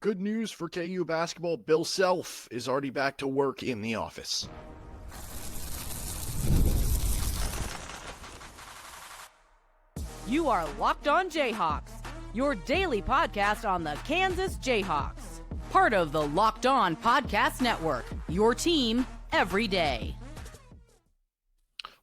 Good news for KU basketball. Bill Self is already back to work in the office. You are Locked On Jayhawks, your daily podcast on the Kansas Jayhawks. Part of the Locked On Podcast Network, your team every day.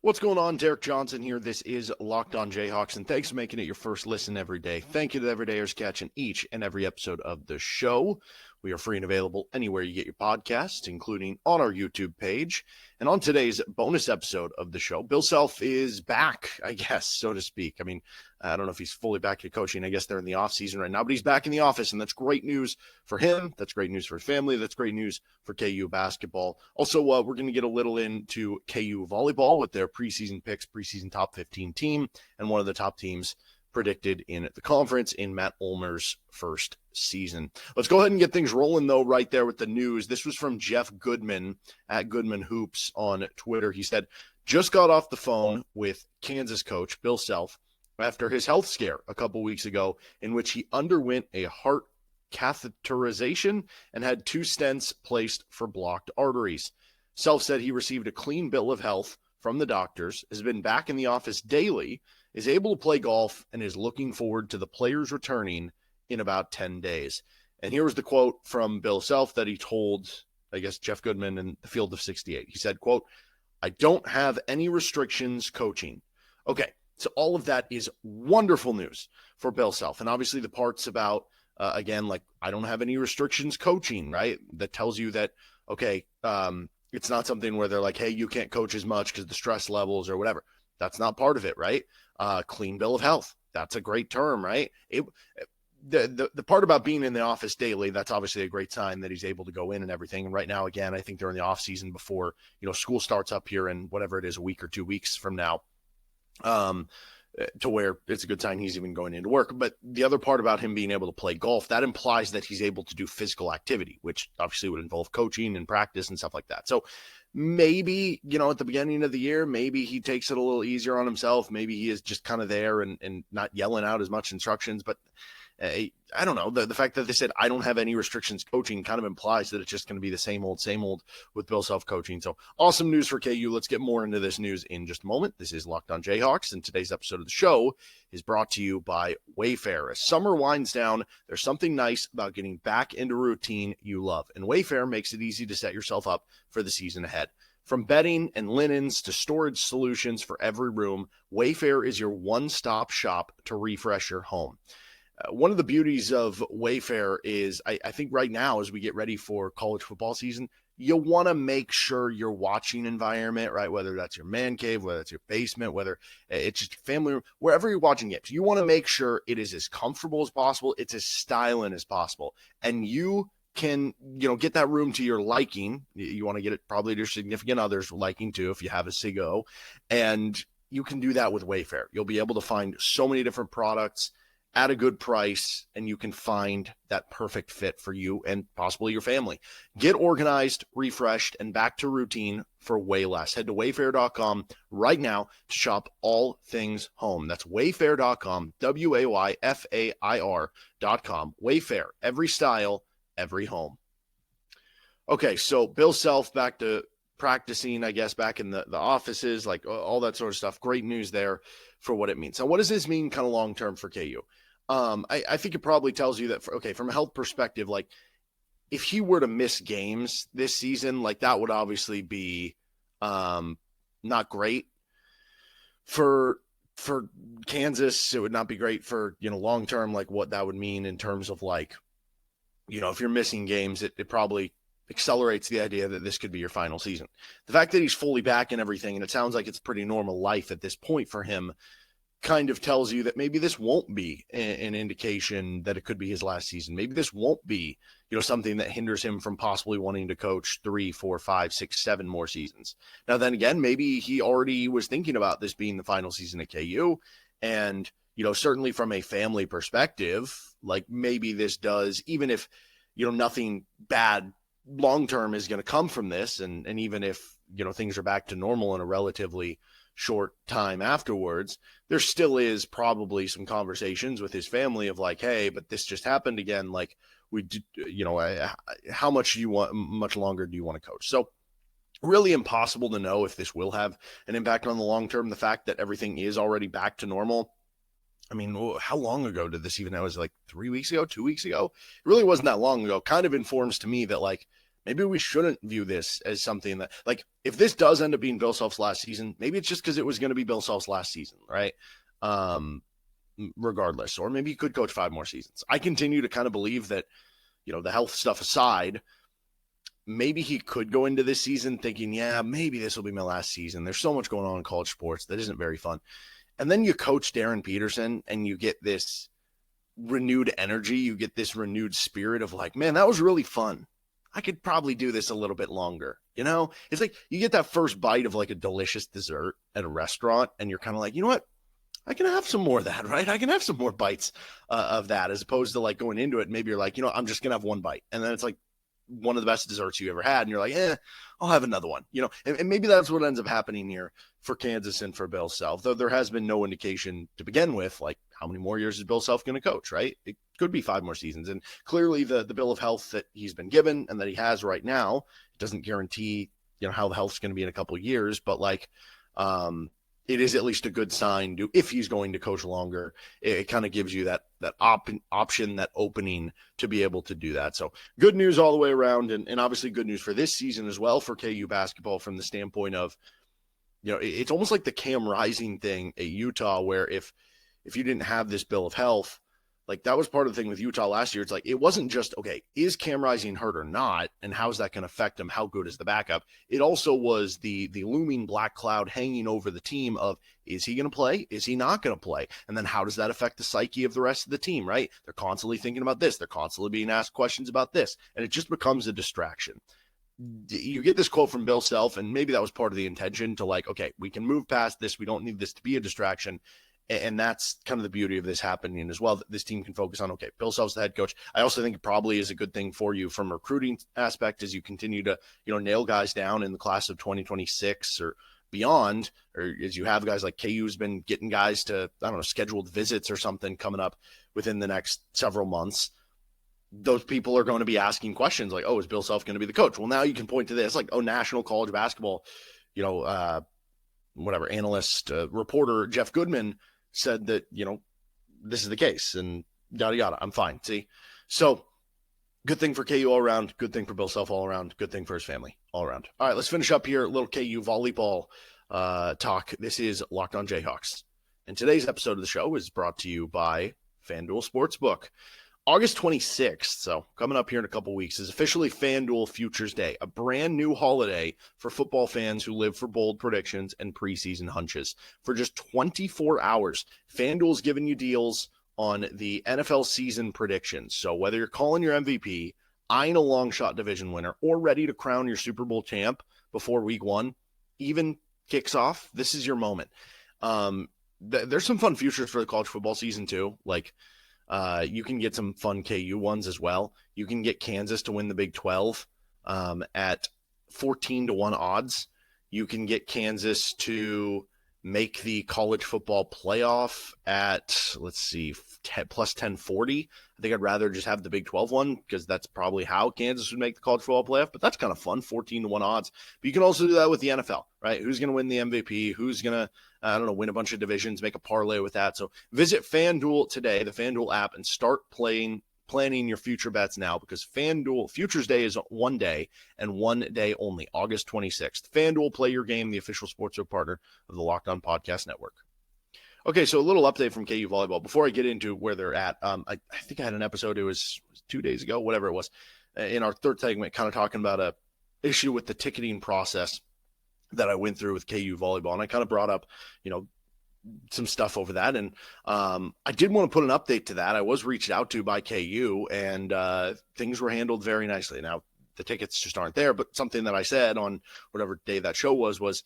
What's going on? Derek Johnson here. This is Locked On Jayhawks, and thanks for making it your first listen every day. Thank you to the everydayers catching each and every episode of the show. We are free and available anywhere you get your podcasts, including on our YouTube page. And on today's bonus episode of the show, Bill Self is back, I guess, so to speak. I mean, I don't know if he's fully back to coaching. I guess they're in the off season right now, but he's back in the office, and that's great news for him. That's great news for his family. That's great news for KU basketball. Also, we're going to get a little into KU volleyball with their preseason picks, preseason top 15 team, and one of the top teams predicted in the conference in Matt Ulmer's first season. Let's go ahead and get things rolling, though, right there with the news. This was from Jeff Goodman at Goodman Hoops on Twitter. He said, just got off the phone with Kansas coach Bill Self after his health scare a couple weeks ago in which he underwent a heart catheterization and had 2 stents placed for blocked arteries. Self said he received a clean bill of health from the doctors, has been back in the office daily, is able to play golf, and is looking forward to the players returning in about 10 days. And here was the quote from Bill Self that he told, I guess, Jeff Goodman in the Field of 68. He said, quote, "I don't have any restrictions coaching." Okay, so all of that is wonderful news for Bill Self. And obviously the parts about, again, like, I don't have any restrictions coaching, right? That tells you that, okay, it's not something where they're like, hey, you can't coach as much because the stress levels or whatever. That's not part of it, right? Clean bill of health. That's a great term, right? The part about being in the office daily, that's obviously a great sign that he's able to go in and everything. And right now, again, I think they're in the off season before, school starts up here in whatever it is, a week or 2 weeks from now, to where it's a good sign he's even going into work. But the other part about him being able to play golf, that implies that he's able to do physical activity, which obviously would involve coaching and practice and stuff like that. So maybe, at the beginning of the year, maybe he takes it a little easier on himself. Maybe he is just kind of there and not yelling out as much instructions. But I don't know. The fact that they said, I don't have any restrictions coaching kind of implies that it's just going to be the same old with Bill Self coaching. So awesome news for KU. Let's get more into this news in just a moment. This is Locked On Jayhawks, and today's episode of the show is brought to you by Wayfair. As summer winds down, there's something nice about getting back into a routine you love, and Wayfair makes it easy to set yourself up for the season ahead. From bedding and linens to storage solutions for every room, Wayfair is your one-stop shop to refresh your home. One of the beauties of Wayfair is, I think right now, as we get ready for college football season, you want to make sure your watching environment, right, whether that's your man cave, whether it's your basement, whether it's just your family room, wherever you're watching games, you want to make sure it is as comfortable as possible, it's as styling as possible, and you can, get that room to your liking. You want to get it probably to your significant other's liking too, if you have a SIGO, and you can do that with Wayfair. You'll be able to find so many different products at a good price, and you can find that perfect fit for you and possibly your family. Get organized, refreshed, and back to routine for way less. Head to wayfair.com right now to shop all things home. That's wayfair.com, wayfair.com. Wayfair, every style, every home. Okay, so Bill Self back to practicing, I guess, back in the offices, like all that sort of stuff. Great news there for what it means. So what does this mean kind of long-term for KU? I think it probably tells you that, from a health perspective, like if he were to miss games this season, like that would obviously be not great for Kansas. It would not be great for, long-term, like what that would mean in terms of like, if you're missing games, it probably accelerates the idea that this could be your final season. The fact that he's fully back and everything, and it sounds like it's pretty normal life at this point for him, kind of tells you that maybe this won't be an indication that it could be his last season. Maybe this won't be, something that hinders him from possibly wanting to coach 3, 4, 5, 6, 7 more seasons. Now, then again, maybe he already was thinking about this being the final season at KU. And, certainly from a family perspective, like maybe this does, even if, nothing bad long-term is going to come from this. And even if, things are back to normal in a relatively short time afterwards, there still is probably some conversations with his family of like, hey, but this just happened again. Like, how much much longer do you want to coach? So really impossible to know if this will have an impact on the long term. The fact that everything is already back to normal. I mean, how long ago did this even happen? Was it like 3 weeks ago, 2 weeks ago? It really wasn't that long ago. Kind of informs to me that like maybe we shouldn't view this as something that, like, if this does end up being Bill Self's last season, maybe it's just because it was going to be Bill Self's last season, right? Regardless, or maybe he could coach 5 more seasons. I continue to kind of believe that, the health stuff aside, maybe he could go into this season thinking, yeah, maybe this will be my last season. There's so much going on in college sports that isn't very fun. And then you coach Darren Peterson and you get this renewed energy. You get this renewed spirit of like, man, that was really fun. I could probably do this a little bit longer. It's like you get that first bite of like a delicious dessert at a restaurant and you're kind of like, you know what? I can have some more of that, right? I can have some more bites of that, as opposed to like going into it. And maybe you're like, I'm just going to have one bite. And then it's like one of the best desserts you ever had. And you're like, I'll have another one, and maybe that's what ends up happening here for Kansas and for Bill Self, though there has been no indication to begin with, like how many more years is Bill Self going to coach, right? It could be 5 more seasons. And clearly the bill of health that he's been given and that he has right now doesn't guarantee, how the health's going to be in a couple of years, but like, it is at least a good sign if he's going to coach longer. It kind of gives you that option, that opening to be able to do that. So good news all the way around, and obviously good news for this season as well for KU basketball from the standpoint of, it's almost like the Cam Rising thing at Utah, where if you didn't have this bill of health, like that was part of the thing with Utah last year. It's like, it wasn't just, okay, is Cam Rising hurt or not? And how's that going to affect him? How good is the backup? It also was the looming black cloud hanging over the team of, is he going to play? Is he not going to play? And then how does that affect the psyche of the rest of the team, right? They're constantly thinking about this. They're constantly being asked questions about this. And it just becomes a distraction. You get this quote from Bill Self, and maybe that was part of the intention to like, okay, we can move past this. We don't need this to be a distraction. And that's kind of the beauty of this happening as well, that this team can focus on, okay, Bill Self's the head coach. I also think it probably is a good thing for you from a recruiting aspect as you continue to, nail guys down in the class of 2026 or beyond, or as you have guys like KU's been getting guys to, scheduled visits or something coming up within the next several months. Those people are going to be asking questions like, oh, is Bill Self going to be the coach? Well, now you can point to this, like, oh, national college basketball, analyst, reporter Jeff Goodman said that, this is the case and yada, yada. I'm fine. See? So good thing for KU all around. Good thing for Bill Self all around. Good thing for his family all around. All right, let's finish up here. A little KU volleyball talk. This is Locked On Jayhawks. And today's episode of the show is brought to you by FanDuel Sportsbook. August 26th, so coming up here in a couple weeks, is officially FanDuel Futures Day, a brand new holiday for football fans who live for bold predictions and preseason hunches. For just 24 hours, FanDuel's giving you deals on the NFL season predictions. So whether you're calling your MVP, eyeing a long shot division winner, or ready to crown your Super Bowl champ before week 1 even kicks off, this is your moment. There's some fun futures for the college football season too, like you can get some fun KU ones as well. You can get Kansas to win the Big 12 at 14-1 odds. You can get Kansas to make the college football playoff at, let's see, plus 1040. I think I'd rather just have the Big 12 one because that's probably how Kansas would make the college football playoff, but that's kind of fun, 14-1 odds. But you can also do that with the NFL, right? Who's going to win the MVP? Who's going to, win a bunch of divisions, make a parlay with that. So visit FanDuel today, the FanDuel app, and start planning your future bets now, because FanDuel Futures Day is one day and one day only, August 26th. FanDuel, play your game, the official sportsbook partner of the Locked On Podcast Network. Okay, so a little update from KU Volleyball before I get into where they're at. I think I had an episode, it was 2 days ago, whatever it was, in our third segment, kind of talking about a issue with the ticketing process that I went through with KU Volleyball. And I kind of brought up, some stuff over that. And I did want to put an update to that. I was reached out to by KU, and things were handled very nicely. Now, the tickets just aren't there, but something that I said on whatever day that show was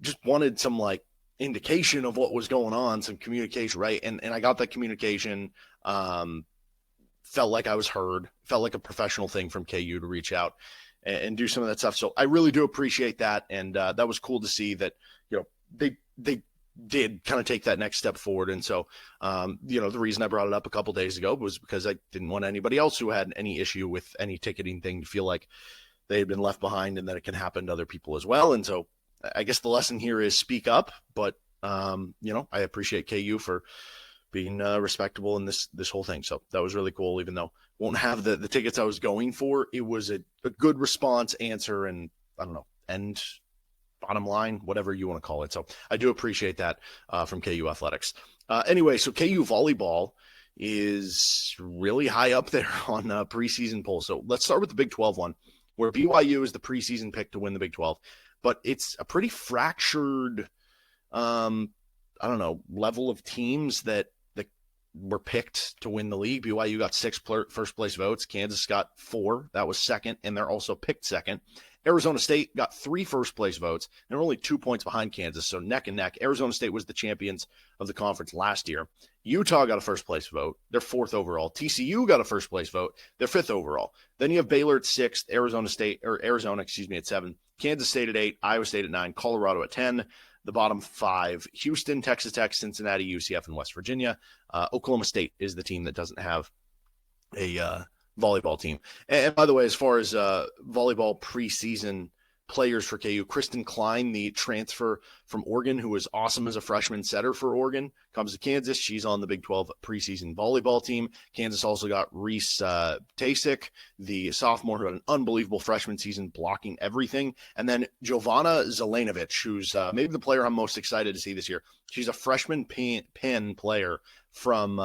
just wanted some like indication of what was going on, some communication, right? And I got that communication, felt like I was heard, felt like a professional thing from KU to reach out and do some of that stuff. So I really do appreciate that. And that was cool to see that, they did kind of take that next step forward. And so, the reason I brought it up a couple days ago was because I didn't want anybody else who had any issue with any ticketing thing to feel like they had been left behind, and that it can happen to other people as well. And so I guess the lesson here is speak up, but I appreciate KU for being respectable in this whole thing. So that was really cool, even though I won't have the tickets I was going for. It was a good response, answer, and I don't know, end, bottom line, whatever you want to call it. So I do appreciate that from KU Athletics. Anyway, so KU Volleyball is really high up there on preseason poll. So let's start with the Big 12 one, where BYU is the preseason pick to win the Big 12. But it's a pretty fractured, level of teams that were picked to win the league. BYU got 6 first place votes. Kansas got 4. That was second, and they're also picked second. Arizona State got 3 first place votes. They're only 2 points behind Kansas, so neck and neck. Arizona State was the champions of the conference last year. Utah got a first place vote. They're 4th overall. TCU got a first place vote. They're 5th overall. Then you have Baylor at 6th, Arizona at 7, Kansas State at 8, Iowa State at 9, Colorado at 10. The bottom 5, Houston, Texas Tech, Cincinnati, UCF, and West Virginia. Oklahoma State is the team that doesn't have a volleyball team. And by the way, as far as volleyball preseason players for KU, Kristen Klein, the transfer from Oregon, who was awesome as a freshman setter for Oregon, comes to Kansas. She's on the Big 12 preseason volleyball team. Kansas also got Reese Ptacek, the sophomore, who had an unbelievable freshman season, blocking everything. And then Jovana Zelenovic, who's maybe the player I'm most excited to see this year. She's a freshman pin player from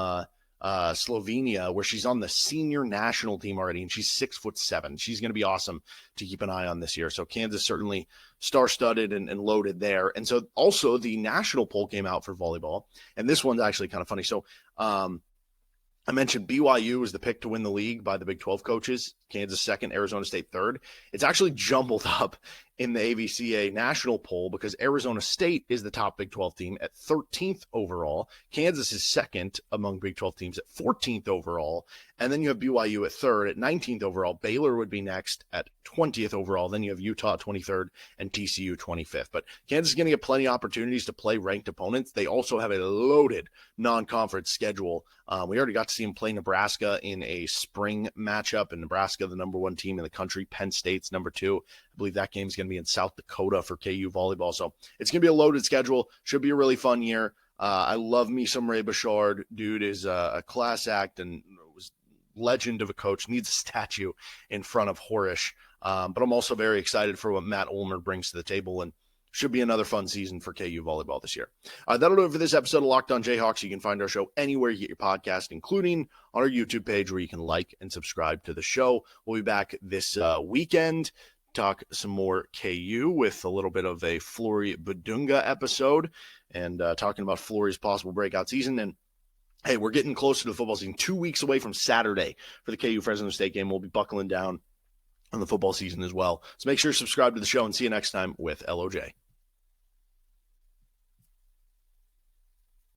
Slovenia, where she's on the senior national team already, and she's 6'7". She's going to be awesome to keep an eye on this year. So Kansas certainly star-studded and loaded there. And so also the national poll came out for volleyball, and this one's actually kind of funny. So I mentioned BYU was the pick to win the league by the Big 12 coaches. Kansas second, Arizona State third. It's actually jumbled up in the AVCA national poll because Arizona State is the top Big 12 team at 13th overall. Kansas is second among Big 12 teams at 14th overall. And then you have BYU at third at 19th overall. Baylor would be next at 20th overall. Then you have Utah 23rd and TCU 25th. But Kansas is going to get plenty of opportunities to play ranked opponents. They also have a loaded non-conference schedule. We already got to see them play Nebraska in a spring matchup, and Nebraska, the number 1 team in the country. Penn State's number 2. I believe that game's going to be in South Dakota for KU volleyball. So it's going to be a loaded schedule. Should be a really fun year. I love me some Ray Bouchard. Dude is a class act and was legend of a coach. Needs a statue in front of Horish. But I'm also very excited for what Matt Ulmer brings to the table, and should be another fun season for KU volleyball this year. That'll do it for this episode of Locked On Jayhawks. You can find our show anywhere you get your podcast, including on our YouTube page where you can like and subscribe to the show. We'll be back this weekend, talk some more KU with a little bit of a Flory Badunga episode and talking about Flory's possible breakout season. And hey, we're getting closer to the football season. 2 weeks away from Saturday for the KU Fresno State game. We'll be buckling down on the football season as well. So make sure to subscribe to the show, and see you next time with LOJ.